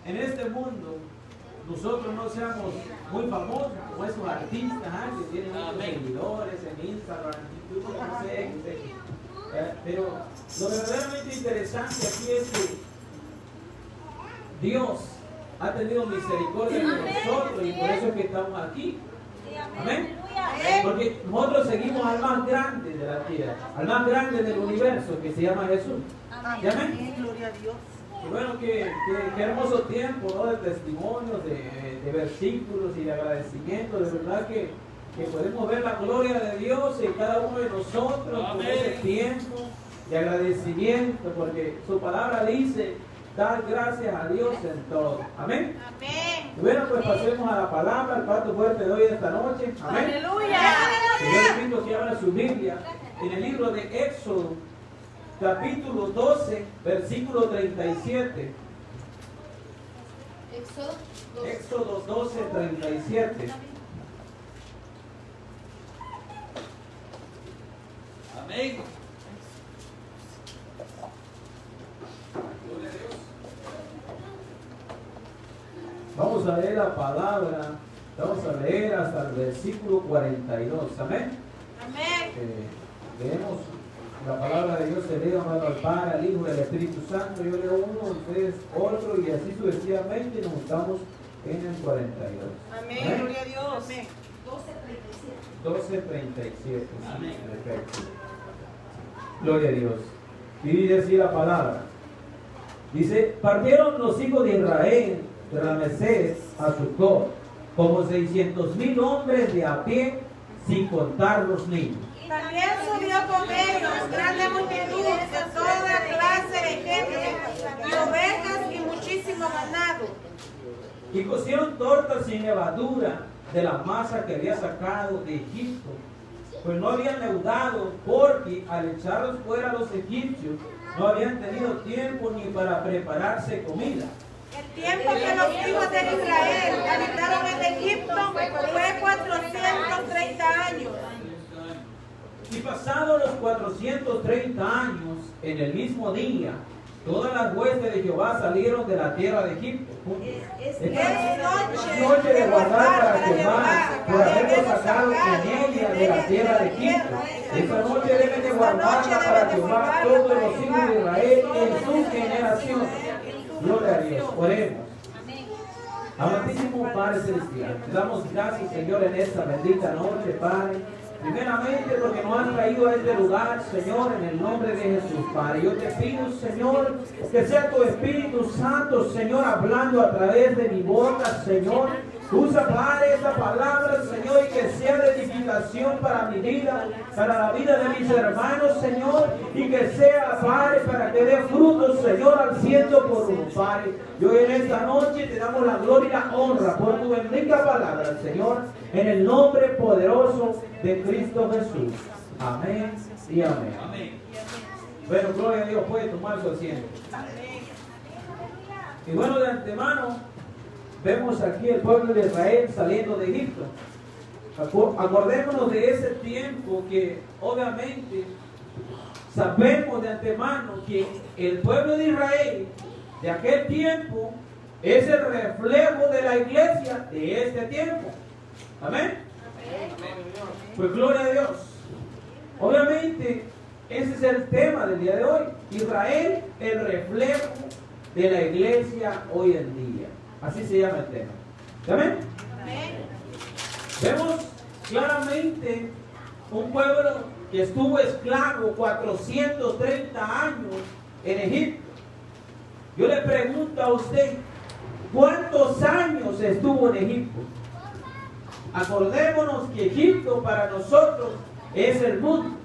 en este mundo nosotros no seamos muy famosos como esos artistas que tienen muchos seguidores en Instagram, en YouTube, no sé. Pero lo verdaderamente interesante aquí es que Dios ha tenido misericordia de nosotros y por eso es que estamos aquí. Amén. Porque nosotros seguimos al más grande de la tierra, al más grande del universo, que se llama Jesús. Amén. Gloria a Dios. Y bueno, qué hermoso tiempo, ¿no? De testimonios, de versículos y de agradecimiento. De verdad que podemos ver la gloria de Dios en cada uno de nosotros con ese tiempo de agradecimiento, porque su palabra dice: dar gracias a Dios en todo. Amén. Amén. Y bueno, pues pasemos a la palabra, al plato fuerte de hoy esta noche. Amén. Aleluya. Yo les invito que abran su Biblia en el libro de Éxodo, capítulo 12, versículo 37. Éxodo 12, 37. Amén. Gloria a Dios. Vamos a leer la palabra, vamos a leer hasta el versículo 42. Amén. Amén. Leemos la palabra de Dios, se lee amado al Padre, al Hijo y al Espíritu Santo. Yo leo uno, ustedes otro, y así sucesivamente nos juntamos en el 42. Amén. Amén. Gloria a Dios. Amén. 12:37. Amén. Perfecto. Gloria a Dios. Y dice así la palabra. Dice: partieron los hijos de Israel de Ramesés a Sucot, como 600,000 hombres de a pie, sin contar los niños. También subió con ellos grande multitud de toda clase de gente, y ovejas y muchísimo ganado. Y cocieron tortas sin levadura de la masa que había sacado de Egipto, pues no habían leudado, porque al echarlos fuera los egipcios no habían tenido tiempo ni para prepararse comida. El tiempo que los hijos de Israel habitaron en Egipto fue 430 años. Y pasados los 430 años, en el mismo día, todas las huestes de Jehová salieron de la tierra de Egipto. Es noche de guardar para Jehová, por haberlo sacado en ella de la tierra de Egipto. Esa noche deben de guardarla para Jehová todos los hijos de Israel en sus generaciones. Gloria a Dios. Oremos. Amantísimo Padre Celestial, te damos gracias, Señor, en esta bendita noche, Padre. Primeramente porque nos has traído a este lugar, Señor, en el nombre de Jesús, Padre. Yo te pido, Señor, que sea tu Espíritu Santo, Señor, hablando a través de mi boca, Señor. Usa, Padre, esta palabra, Señor, y que sea de edificación para mi vida, para la vida de mis hermanos, Señor, y que sea, Padre, para que dé frutos, Señor, al 100%, Padre. Y hoy en esta noche te damos la gloria y la honra por tu bendita palabra, Señor, en el nombre poderoso de Cristo Jesús. Amén y amén. Amén. Bueno, gloria a Dios, puede tomar su asiento. Y bueno, de antemano, vemos aquí el pueblo de Israel saliendo de Egipto. Acordémonos de ese tiempo que obviamente sabemos de antemano que el pueblo de Israel de aquel tiempo es el reflejo de la iglesia de este tiempo. Amén. Pues gloria a Dios. Obviamente ese es el tema del día de hoy. Israel, el reflejo de la iglesia hoy en día. Así se llama el tema. ¿Amén? Vemos claramente un pueblo que estuvo esclavo 430 años en Egipto. Yo le pregunto a usted, ¿cuántos años estuvo en Egipto? Acordémonos que Egipto para nosotros es el mundo.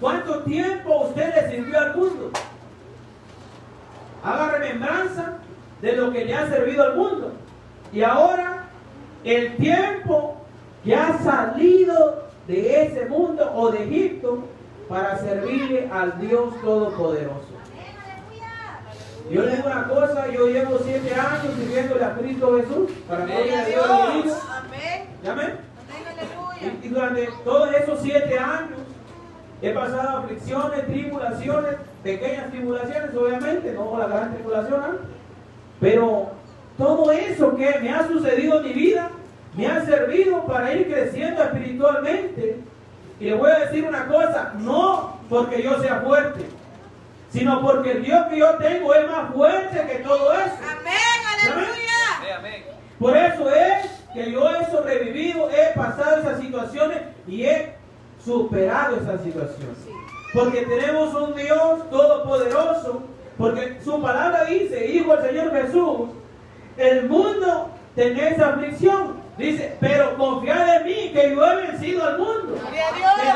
¿Cuánto tiempo usted le sirvió al mundo? Haga remembranza de lo que le ha servido al mundo. Y ahora, el tiempo que ha salido de ese mundo o de Egipto para servirle al Dios Todopoderoso. Yo le digo una cosa, yo llevo 7 años sirviéndole a Cristo Jesús para gloria de Dios. Amén. Y durante todos esos 7 años he pasado aflicciones, tribulaciones, pequeñas tribulaciones, obviamente, no la gran tribulación, ¿eh? Pero todo eso que me ha sucedido en mi vida me ha servido para ir creciendo espiritualmente. Y le voy a decir una cosa, no porque yo sea fuerte, sino porque el Dios que yo tengo es más fuerte que todo eso. Amén, aleluya. Amén. Por eso es que yo he sobrevivido, he pasado esas situaciones y he superado esas situaciones. Porque tenemos un Dios todopoderoso, porque su palabra dice, dijo el Señor Jesús, el mundo tenés aflicción. Dice, pero confiad en mí que yo he vencido al mundo.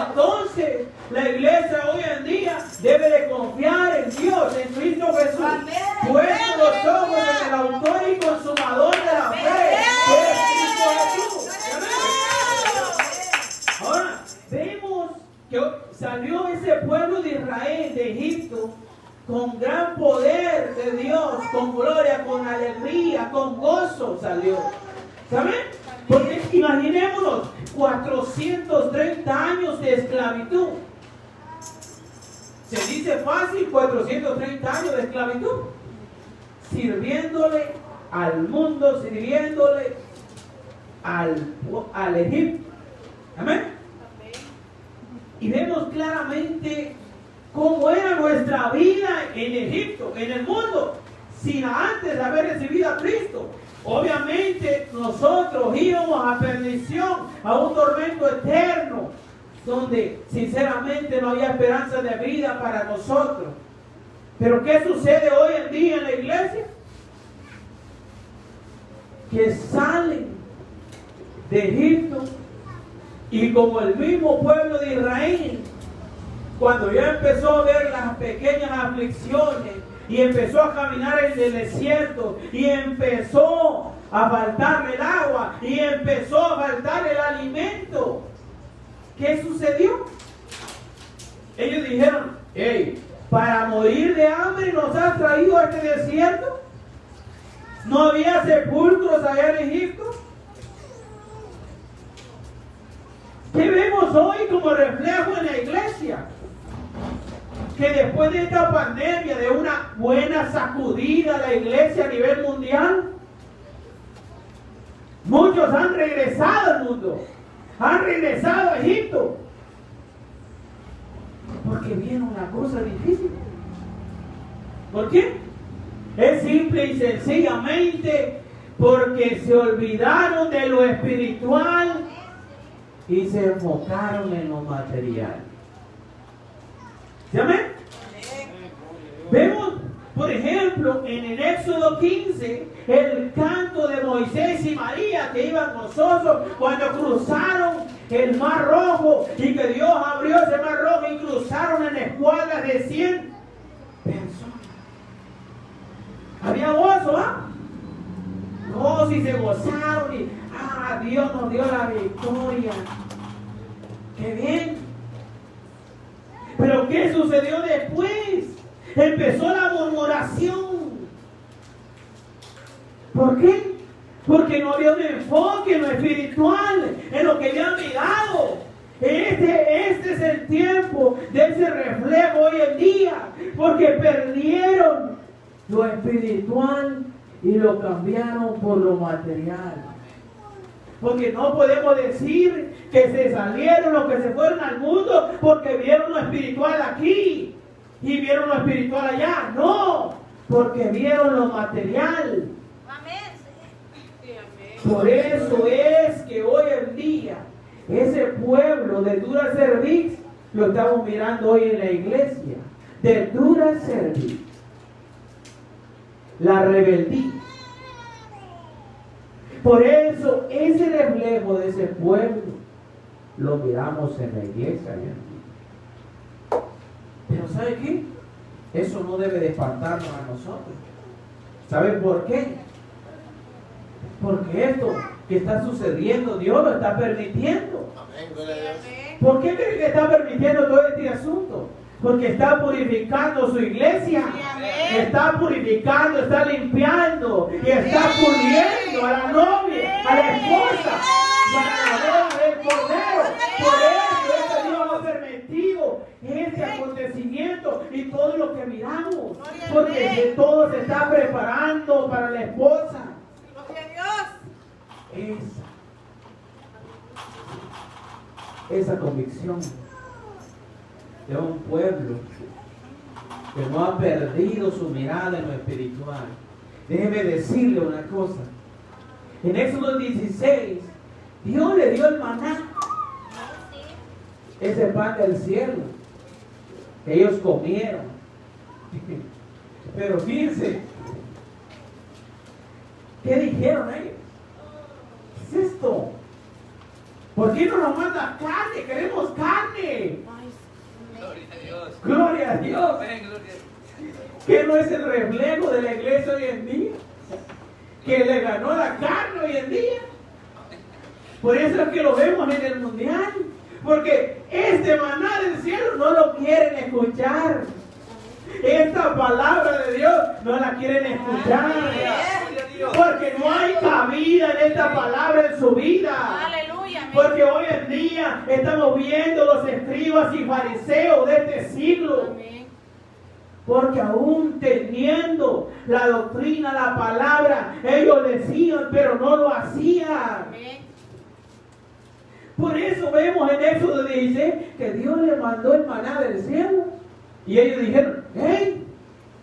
Entonces, la iglesia hoy en día debe de confiar en Dios, en Cristo Jesús. Puesto los ojos en el autor y consumador de la fe, que es Cristo Jesús. Ahora, vemos que salió ese pueblo de Israel de Egipto con gran poder de Dios, con gloria, con alegría, con gozo salió. ¿Saben? Porque imaginémonos 430 años de esclavitud. Se dice fácil, 430 años de esclavitud. Sirviéndole al mundo, sirviéndole al Egipto. Amén. Y vemos claramente cómo era nuestra vida en Egipto, en el mundo, sin antes haber recibido a Cristo. Obviamente nosotros íbamos a perdición, a un tormento eterno, donde sinceramente no había esperanza de vida para nosotros. Pero ¿qué sucede hoy en día en la iglesia? Que salen de Egipto y como el mismo pueblo de Israel, cuando ya empezó a ver las pequeñas aflicciones, y empezó a caminar en el desierto, y empezó a faltarle el agua, y empezó a faltar el alimento. ¿Qué sucedió? Ellos dijeron, hey, para morir de hambre nos has traído a este desierto. ¿No había sepulcros allá en Egipto? ¿Qué vemos hoy como reflejo en la iglesia? Que después de esta pandemia, de una buena sacudida a la iglesia a nivel mundial, muchos han regresado al mundo, han regresado a Egipto, porque vieron una cosa difícil. ¿Por qué? Es simple y sencillamente porque se olvidaron de lo espiritual y se enfocaron en lo material. ¿Sí, amén? Vemos, por ejemplo, en el Éxodo 15, el canto de Moisés y María que iban gozosos cuando cruzaron el Mar Rojo y que Dios abrió ese Mar Rojo y cruzaron en escuadras de 100 personas. Había gozo, ¿ah? Gozo y se gozaron y Dios nos dio la victoria. ¡Qué bien! Pero ¿qué sucedió después? Empezó la murmuración. ¿Por qué? Porque no había un enfoque en lo espiritual, en lo que habían mirado. Este es el tiempo de ese reflejo hoy en día, porque perdieron lo espiritual y lo cambiaron por lo material. Porque no podemos decir que se salieron los que se fueron al mundo porque vieron lo espiritual aquí y vieron lo espiritual allá. No, porque vieron lo material. Por eso es que hoy en día ese pueblo de dura cerviz lo estamos mirando hoy en la iglesia. De dura cerviz. La rebeldía. Por eso ese reflejo de ese pueblo lo miramos en la iglesia. Pero ¿sabe qué? Eso no debe de espantarnos a nosotros. ¿Sabe por qué? Porque esto que está sucediendo, Dios lo está permitiendo. ¿Por qué cree que está permitiendo todo este asunto? Porque está purificando su iglesia. Está purificando, está limpiando y está puliendo a la novia, a la esposa, para la boda del Cordero. Por eso Dios ha permitido este acontecimiento y todo lo que miramos. Porque todo se está preparando para la esposa. esa convicción de un pueblo que no ha perdido su mirada en lo espiritual. Déjeme decirle una cosa. En Éxodo 16, Dios le dio el maná, ese pan del cielo que ellos comieron. Pero fíjense, ¿qué dijeron ellos? ¿Qué es esto? ¿Por qué no nos manda carne? Queremos carne. Gloria a Dios. Gloria a Dios. Amén, gloria a Dios. ¿Qué no es el reflejo de la iglesia hoy en día? Que le ganó la carne hoy en día. Por eso es que lo vemos en el mundial. Porque este maná del cielo no lo quieren escuchar. Esta palabra de Dios no la quieren escuchar. Porque no hay cabida en esta palabra en su vida. Aleluya. Porque hoy en día estamos viendo los escribas y fariseos de este siglo. Amén. Porque aún teniendo la doctrina, la palabra, ellos decían, pero no lo hacían. Amén. Por eso vemos en Éxodo 16 que Dios le mandó el maná del cielo. Y ellos dijeron, hey,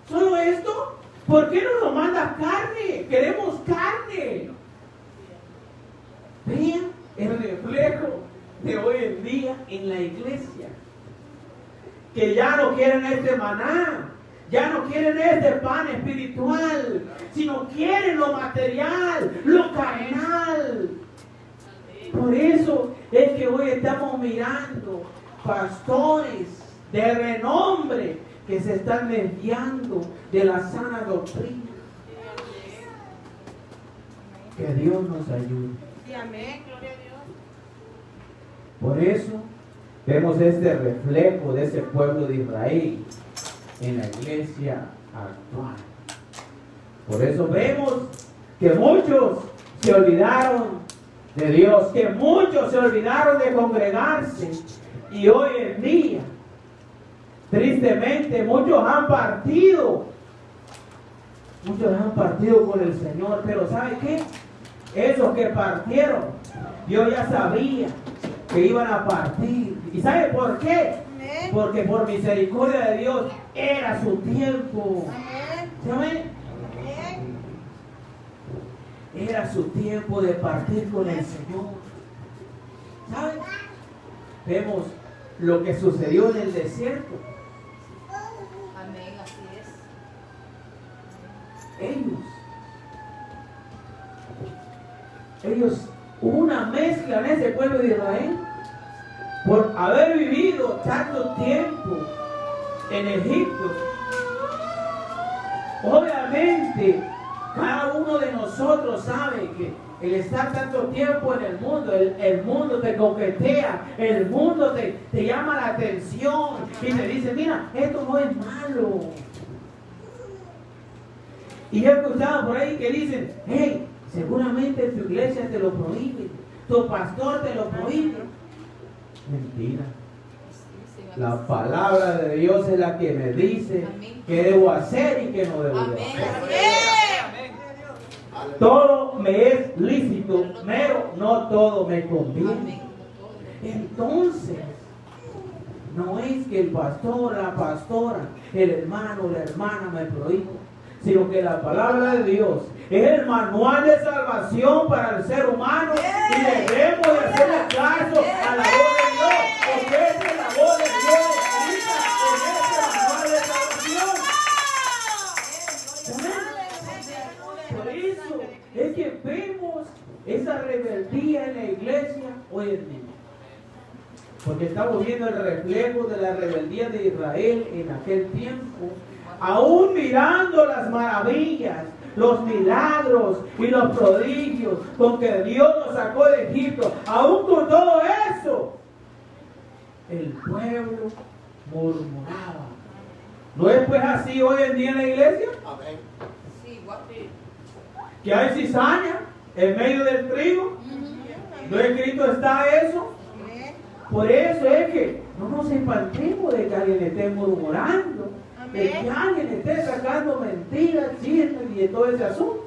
¿solo esto? ¿Por qué no nos mandas carne? Queremos carne. Vean el reflejo de hoy en día en la iglesia. Que ya no quieren este maná. Ya no quieren este pan espiritual. Sino quieren lo material, lo carnal. Por eso es que hoy estamos mirando pastores de renombre que se están desviando de la sana doctrina. Que Dios nos ayude. Sí, amén. Gloria a Dios. Por eso vemos este reflejo de ese pueblo de Israel en la iglesia actual. Por eso vemos que muchos se olvidaron de Dios, que muchos se olvidaron de congregarse, y hoy en día tristemente muchos han partido con el Señor. Pero ¿sabe qué? Esos que partieron, Dios ya sabía que iban a partir. ¿Y sabe por qué? Amén. Porque por misericordia de Dios era su tiempo. Amén. ¿Sabe? Amén. Era su tiempo de partir con el Señor. ¿Saben? Vemos lo que sucedió en el desierto. Amén, así es. Ellos, hubo una mezcla en ese pueblo de Israel por haber vivido tanto tiempo en Egipto. Obviamente, cada uno de nosotros sabe que el estar tanto tiempo en el mundo te coquetea, el mundo te llama la atención y te dice, mira, esto no es malo. Y he escuchado por ahí que dicen, hey, seguramente tu iglesia te lo prohíbe, tu pastor te lo prohíbe. Mentira. La palabra de Dios es la que me dice qué debo hacer y qué no debo hacer. Todo me es lícito, pero no todo me conviene. Entonces, no es que el pastor, la pastora, el hermano, la hermana me prohíba, sino que la palabra de Dios es el manual de salvación para el ser humano y debemos de hacerle caso a la voz de Dios, porque esa es la voz de Dios escrita en este manual de salvación. Por eso es que vemos esa rebeldía en la iglesia hoy en día. Porque estamos viendo el reflejo de la rebeldía de Israel en aquel tiempo, aún mirando las maravillas, los milagros y los prodigios con que Dios nos sacó de Egipto. Aún con todo eso, el pueblo murmuraba. ¿No es pues así hoy en día en la iglesia? Amén. Que hay cizaña en medio del trigo. ¿No escrito está eso? Por eso es que no nos espantemos de que alguien esté murmurando, de que alguien esté sacando mentiras, chismes y de todo ese asunto.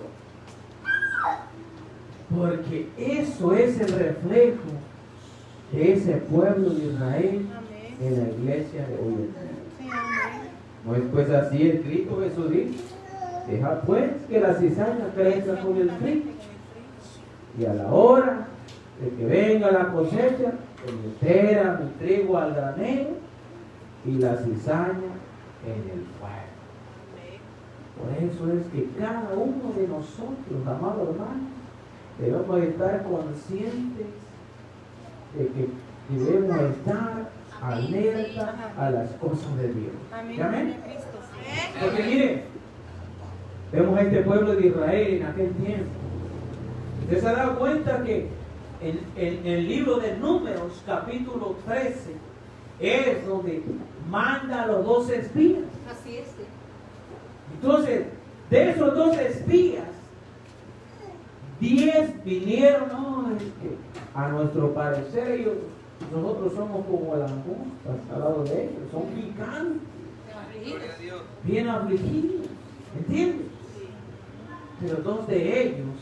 Porque eso es el reflejo de ese pueblo de Israel en la iglesia de hoy en día. No es pues así escrito, Jesús dice: deja pues que la cizaña crezca con el trigo, y a la hora de que venga la cosecha, meterá mi trigo al granero y la cizaña en el fuego. Por eso es que cada uno de nosotros, amados hermanos, debemos estar conscientes de que debemos estar alerta a las cosas de Dios. Amén. Porque mire, vemos a este pueblo de Israel en aquel tiempo. Usted se ha dado cuenta que en el libro de Números, capítulo 13, es donde manda a los 12 espías. Así es. Entonces, de esos 12 espías, 10 vinieron, no, es que a nuestro parecer nosotros somos como langostas al lado de ellos, son picantes, Gloria a Dios. bien afligidos, ¿entiendes? Pero 2 de ellos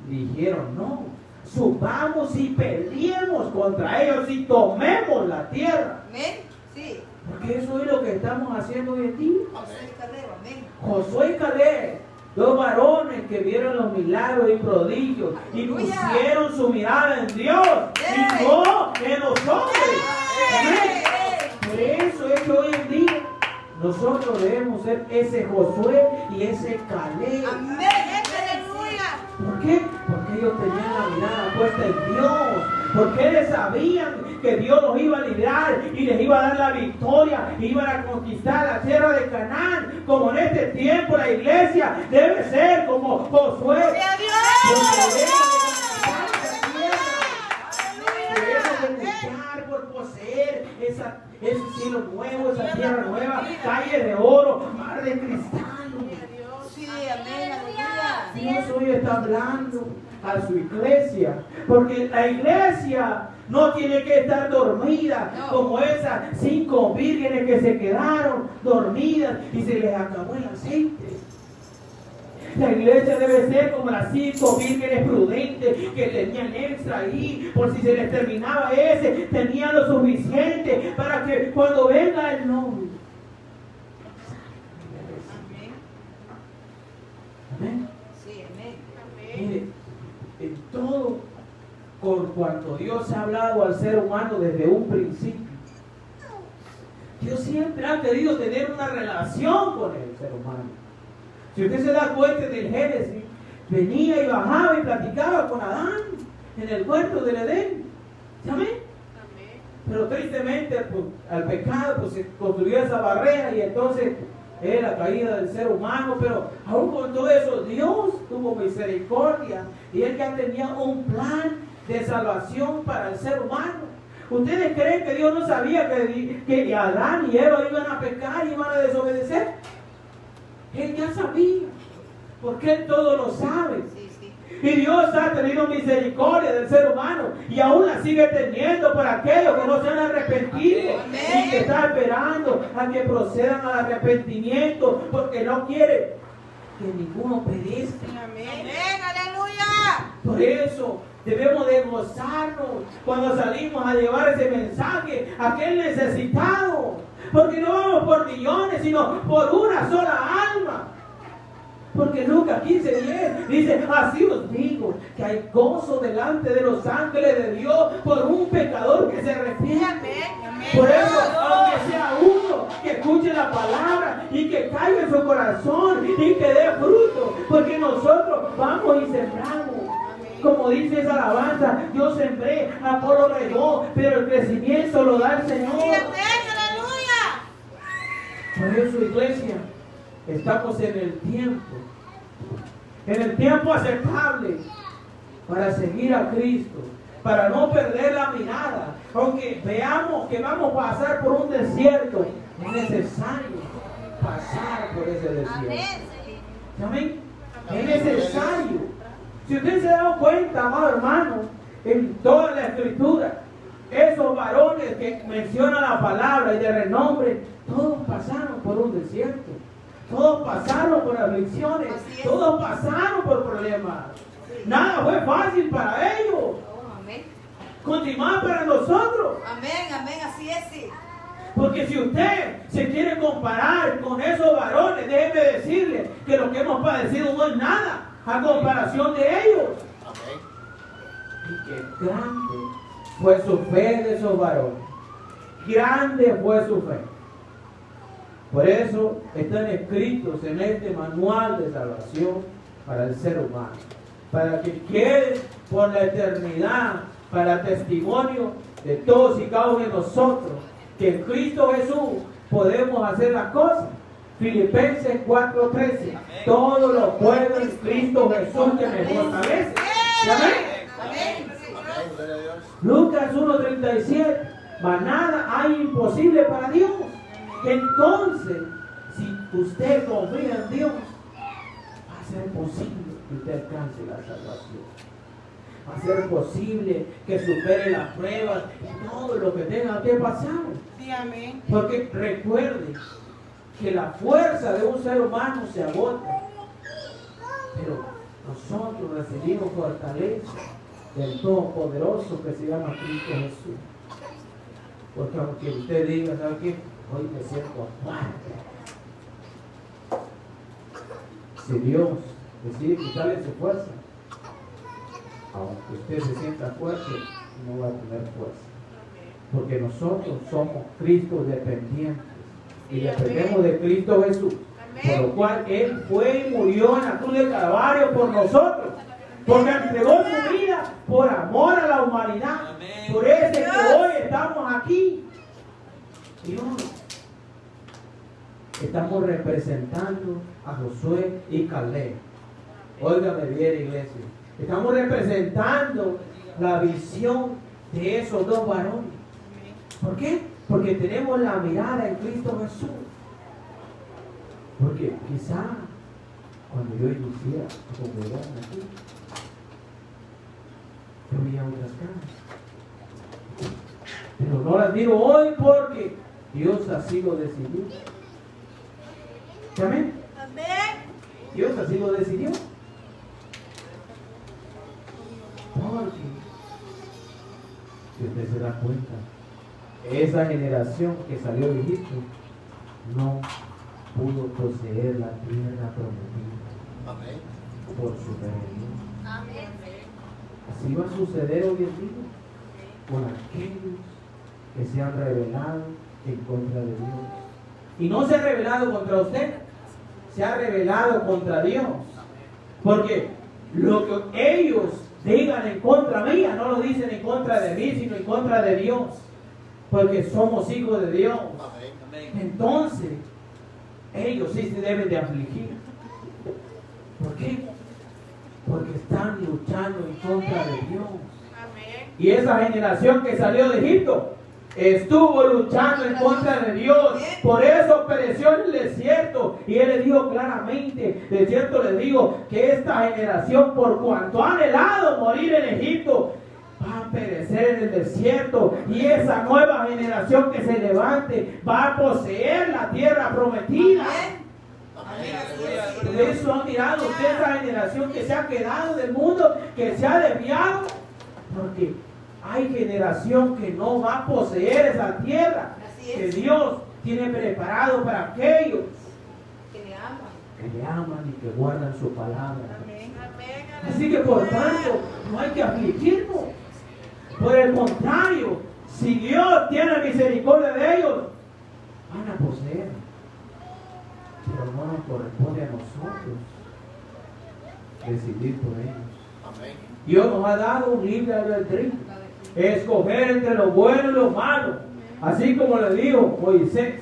dijeron: no, subamos y peleemos contra ellos y tomemos la tierra. Amén. Sí. Porque eso es lo que estamos haciendo hoy en día. José y Caleb. Amén. Josué y Caleb, 2 varones que vieron los milagros y prodigios y Aleluya. pusieron su mirada en Dios y no en los hombres. Amén. Por eso es que hoy en día nosotros debemos ser ese Josué y ese Caleb. Amén. Aleluya. ¿Por qué? Porque ellos tenían la mirada puesta en Dios. Porque ellos sabían que Dios los iba a librar y les iba a dar la victoria, iban a conquistar la tierra de Canaán. Como en este tiempo la iglesia debe ser como Josué. Debemos de luchar por poseer ese cielo nuevo, esa tierra nueva, calles de oro, mar de cristal. Sí, amén. Aleluya. Dios hoy está hablando a su iglesia, porque la iglesia no tiene que estar dormida como esas 5 vírgenes que se quedaron dormidas y se les acabó el aceite. La iglesia debe ser como las 5 vírgenes prudentes que tenían extra ahí, por si se les terminaba ese, tenían lo suficiente para que cuando venga el novio. Amén. Sí, amén. Mire, en todo, por cuanto Dios ha hablado al ser humano desde un principio, Dios siempre ha querido tener una relación con el ser humano. Si usted se da cuenta del Génesis, venía y bajaba y platicaba con Adán en el huerto del Edén. ¿Amén? Pero tristemente, pues, al pecado, pues, se construyó esa barrera y entonces es la caída del ser humano. Pero aún con todo eso, Dios tuvo misericordia y Él ya tenía un plan de salvación para el ser humano. ¿Ustedes creen que Dios no sabía que Adán y Eva iban a pecar y iban a desobedecer? Él ya sabía, porque Él todo lo sabe. Sí, sí. Y Dios ha tenido misericordia del ser humano y aún la sigue teniendo por aquellos que no se han arrepentido. Amén. Y que está esperando a que procedan al arrepentimiento, porque no quiere que ninguno perezca. Amén. Aleluya. Por eso debemos de gozarnos cuando salimos a llevar ese mensaje a aquel necesitado. Porque no vamos por millones, sino por una sola alma. Porque Lucas 15:10 dice: así os digo que hay gozo delante de los ángeles de Dios por un pecador que se arrepiente. Por eso, aunque sea uno que escuche la palabra y que caiga en su corazón y que dé fruto, porque nosotros vamos y sembramos. Como dice esa alabanza: yo sembré, Apolo regó, pero el crecimiento lo da el Señor. Por eso, iglesia, estamos en el tiempo aceptable para seguir a Cristo, para no perder la mirada. Aunque veamos que vamos a pasar por un desierto, es necesario pasar por ese desierto. ¿Amén? Es necesario. Si usted se da cuenta, amado hermano, en toda la escritura, esos varones que mencionan la palabra y de renombre, todos pasaron por un desierto, todos pasaron por aflicciones, todos pasaron por problemas. Nada fue fácil para ellos. Oh, amén. Continuar para nosotros. Amén, amén, así es, sí. Porque si usted se quiere comparar con esos varones, déjeme decirle que lo que hemos padecido no es nada a comparación de ellos. Y que grande fue su fe de esos varones. Grande fue su fe. Por eso están escritos en este manual de salvación para el ser humano. Para que quede por la eternidad, para testimonio de todos y cada uno de nosotros, que en Cristo Jesús podemos hacer las cosas. Filipenses 4:13. Todo lo puedo en Cristo Jesús que me fortalece. Amén. Amén. Lucas 1:37. Mas nada hay imposible para Dios. Entonces, si usted confía en Dios, va a ser posible que usted alcance la salvación. Va a ser posible que supere las pruebas y todo lo que tenga que pasar. Sí, amén. Porque recuerde que la fuerza de un ser humano se agota, pero nosotros recibimos fortaleza del Todopoderoso que se llama Cristo Jesús. Porque aunque usted diga, ¿sabe qué? Hoy me siento aparte. Si Dios decide quitarle su fuerza, aunque usted se sienta fuerte, no va a tener fuerza. Porque nosotros somos Cristo dependientes. Y dependemos de Cristo Jesús. Por lo cual Él fue y murió en la cruz del Calvario por nosotros. Porque entregó su vida por amor a la humanidad. Por eso es que hoy estamos aquí. Y hoy estamos representando a Josué y Caleb. Óigame bien, iglesia. Estamos representando la visión de esos dos varones. ¿Por qué? Porque tenemos la mirada en Cristo Jesús. Porque quizá cuando yo inicié a congregarme aquí, yo veía otras caras. Pero no las miro hoy porque Dios así lo decidió. ¿Amén? Amén. Dios así lo decidió. Porque, si usted se da cuenta, esa generación que salió de Egipto no pudo poseer la tierra prometida. Amén. Por su rebelión. Amén. Así va a suceder hoy en día con aquellos que se han rebelado en contra de Dios. Y no se ha rebelado contra usted, se ha rebelado contra Dios. Porque lo que ellos digan en contra mía, no lo dicen en contra de mí, sino en contra de Dios. Porque somos hijos de Dios. Entonces, ellos sí se deben de afligir. ¿Por qué? Porque están luchando en contra de Dios. Y esa generación que salió de Egipto estuvo luchando en contra de Dios. Por eso pereció en el desierto. Y Él le dijo claramente, de cierto le digo, que esta generación, por cuanto ha anhelado morir en Egipto, va a perecer en el desierto. Y esa nueva generación que se levante va a poseer la tierra prometida. Por eso ha mirado usted esa generación que se ha quedado del mundo, que se ha desviado, porque hay generación que no va a poseer esa tierra que Dios tiene preparado para aquellos que le aman y que guardan su palabra. Así que por tanto no hay que afligirnos. Por el contrario, si Dios tiene misericordia de ellos, van a poseer. Pero no nos corresponde a nosotros decidir por ellos. Dios nos ha dado un libre albedrío, escoger entre lo bueno y lo malo, así como le dijo Moisés.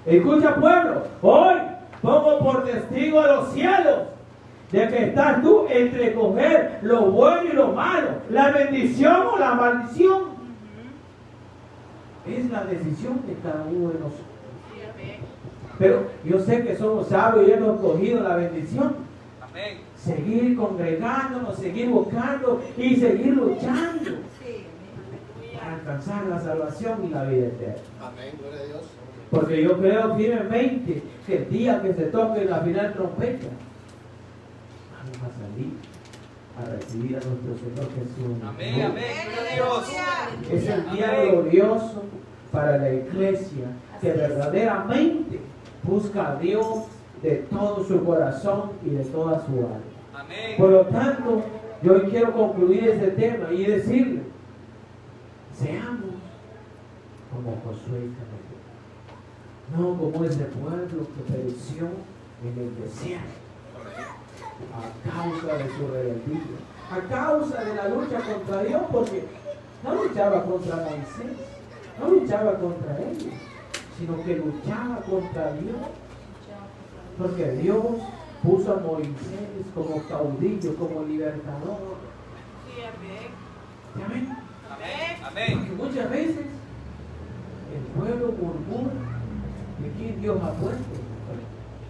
Escucha, pueblo, hoy pongo por testigo a los cielos de que estás tú entre escoger lo bueno y lo malo, la bendición o la maldición. Es la decisión de cada uno de nosotros. Pero yo sé que somos sabios y hemos cogido la bendición. Amén. Seguir congregándonos, seguir buscando y seguir luchando para alcanzar la salvación y la vida eterna. Amén, gloria a Dios. Porque yo creo firmemente que el día que se toque la final trompeta, vamos a salir a recibir a nuestro Señor Jesús. Amén, amén. Gloria a Dios. Es el día glorioso para la iglesia que verdaderamente busca a Dios de todo su corazón y de toda su alma. Amén. Por lo tanto, yo hoy quiero concluir este tema y decirle, seamos como Josué y Caleb, no como ese pueblo que pereció en el desierto a causa de su rebeldía, a causa de la lucha contra Dios, porque no luchaba contra Moisés, no luchaba contra ellos, sino que luchaba contra Dios, porque Dios puso a Moisés como caudillo, como libertador. Sí, amén. ¿Amén? Amén. Amén. Porque muchas veces el pueblo murmura de quién Dios ha puesto.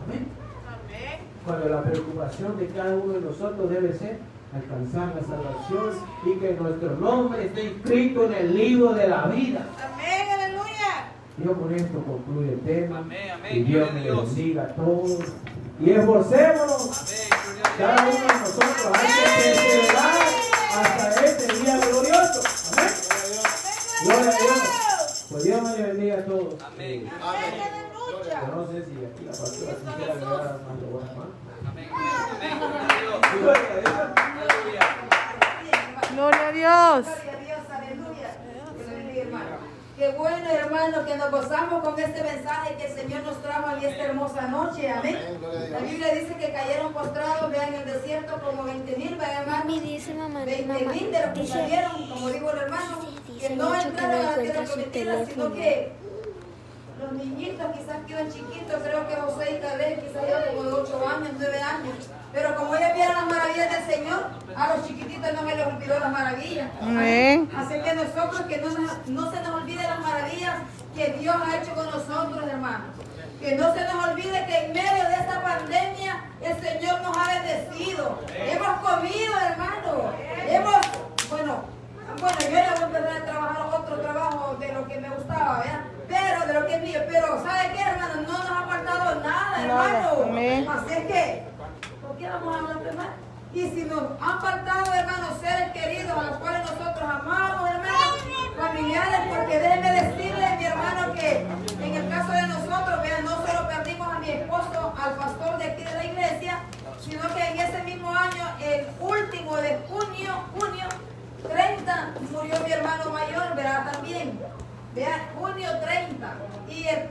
Amén. Amén. Cuando la preocupación de cada uno de nosotros debe ser alcanzar la salvación y que nuestro nombre esté inscrito en el libro de la vida. Amén, aleluya. Yo con esto concluyo el tema. Amén, amén. Y Dios me Gloria a Dios. bendiga a todos. Y esforcémonos. Amén. Gloria a Dios. Cada uno de nosotros hay que perseverar hasta este día glorioso. Amén. Gloria a Dios. Pues Dios me bendiga a todos. Amén. Amén, aleluya. Yo no sé si aquí la pastora quisiera agregar más de buena mano. Amén. Amén. Gloria Gloria a Dios. a Dios. Aleluya. Gloria a Dios. Gloria a Dios, aleluya. Que lo bendiga, hermano. Qué bueno, hermano, que nos gozamos con este mensaje que el Señor nos trajo en esta hermosa noche. Amén. La Biblia dice que cayeron postrados, vean en el desierto como 20,000, vean más. Mami dice, mamá, 20,000 de los que salieron, como digo el hermano, que no entraron a la tierra prometida, sino que los niñitos quizás que iban chiquitos, creo que Josué y Caleb quizás iban como de 8 años, 9 años. Pero como ellos vieron las maravillas del Señor, a los chiquititos no se les olvidó las maravillas. Amén. Así que nosotros que no se nos olvide las maravillas que Dios ha hecho con nosotros, hermanos. Que no se nos olvide que en medio de esta pandemia el Señor nos ha bendecido. Hemos comido, hermano. Bueno, yo ya voy a empezar a trabajar otro trabajo de lo que me gustaba, ¿verdad? Pero de lo que es mío. Pero, ¿sabe qué, hermano? No nos ha faltado nada, hermano. Amén. Así es que, ¿por qué vamos a hablar de más? Y si nos han faltado, hermanos, seres queridos a los cuales nosotros amamos, hermanos, familiares, porque déjenme decirles, mi hermano, que en el caso de nosotros, vean, no solo perdimos a mi esposo, al pastor de aquí de la iglesia, sino que en ese mismo año, el último de junio 30, murió mi hermano mayor, ¿verdad? También, vean, junio 30, y el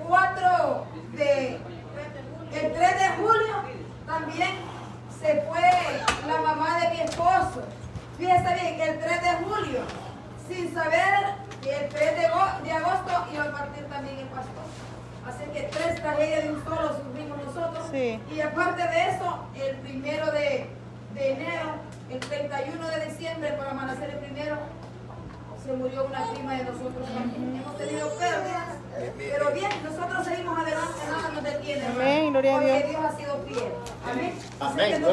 3 de julio, también se fue la mamá de mi esposo. Fíjese bien, el 3 de julio, sin saber que el 3 de agosto iba a partir también el pastor. Así que 3 tragedias de un solo sufrimos nosotros. Sí. Y aparte de eso, el 1 de enero, el 31 de diciembre, para amanecer el 1, se murió una prima de nosotros también. Hemos tenido pérdidas, pero bien, nosotros seguimos adelante, nada nos detiene. Amén, gloria a Porque Dios. Dios ha sido fiel. Amén. Así Amén. que no